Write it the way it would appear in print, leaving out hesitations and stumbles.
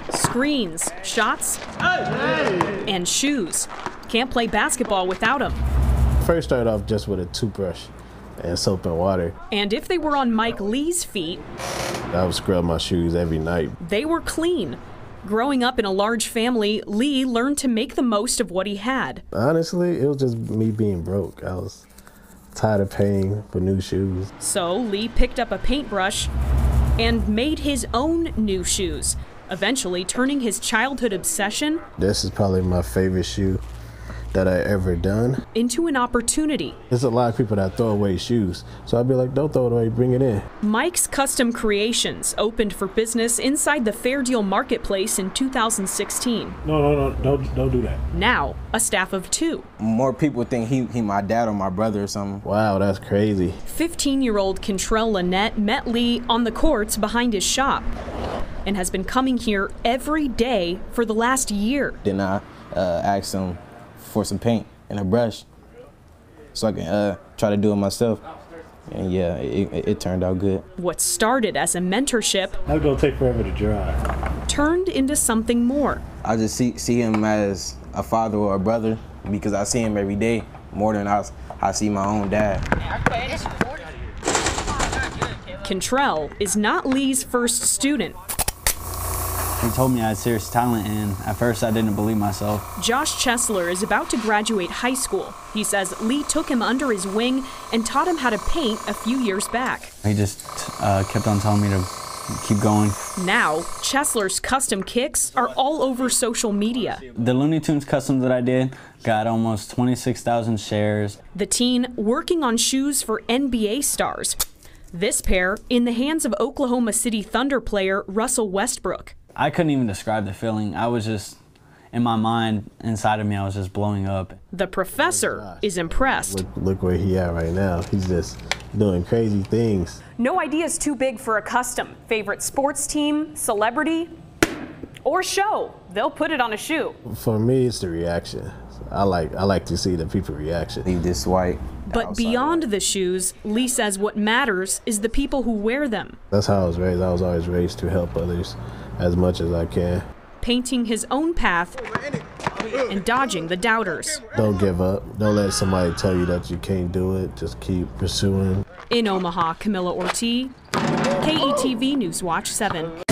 Screens, shots, and shoes. Can't play basketball without them. First started off just with a toothbrush and soap and water. And if they were on Mike Lee's feet, I would scrub my shoes every night. They were clean. Growing up in a large family, Lee learned to make the most of what he had. Honestly, it was just me being broke. I was tired of paying for new shoes. So Lee picked up a paintbrush and made his own new shoes, eventually turning his childhood obsession This is probably my favorite shoe that I ever done. into an opportunity. There's a lot of people that throw away shoes, so I'd be like, don't throw it away, bring it in. Mike's Custom Creations opened for business inside the Fair Deal Marketplace in 2016. No, don't do that. Now, a staff of 2. More people think he my dad or my brother or something. Wow, that's crazy. 15-year-old Contrell Lynette met Lee on the courts behind his shop and has been coming here every day for the last year. Then I asked him for some paint and a brush so I can try to do it myself. And yeah, it turned out good. What started as a mentorship That's gonna take forever to dry. turned into something more. I just see him as a father or a brother because I see him every day more than I see my own dad. Contrell is not Lee's first student. He told me I had serious talent, and at first I didn't believe myself. Josh Chesler is about to graduate high school. He says Lee took him under his wing and taught him how to paint a few years back. He just kept on telling me to keep going. Now, Chesler's custom kicks are all over social media. The Looney Tunes custom that I did got almost 26,000 shares. The teen working on shoes for NBA stars. This pair in the hands of Oklahoma City Thunder player Russell Westbrook. I couldn't even describe the feeling. I was just, in my mind, inside of me, I was just blowing up. The professor is impressed. Look where he at right now. He's just doing crazy things. No idea is too big for a custom. Favorite sports team, celebrity, or show. They'll put it on a shoe. For me, it's the reaction. I like to see the people reaction. Leave this white. But beyond the shoes, Lee says what matters is the people who wear them. That's how I was raised. I was always raised to help others as much as I can. Painting his own path and dodging the doubters. Don't give up. Don't let somebody tell you that you can't do it. Just keep pursuing. In Omaha, Camilla Ortiz, KETV Newswatch 7.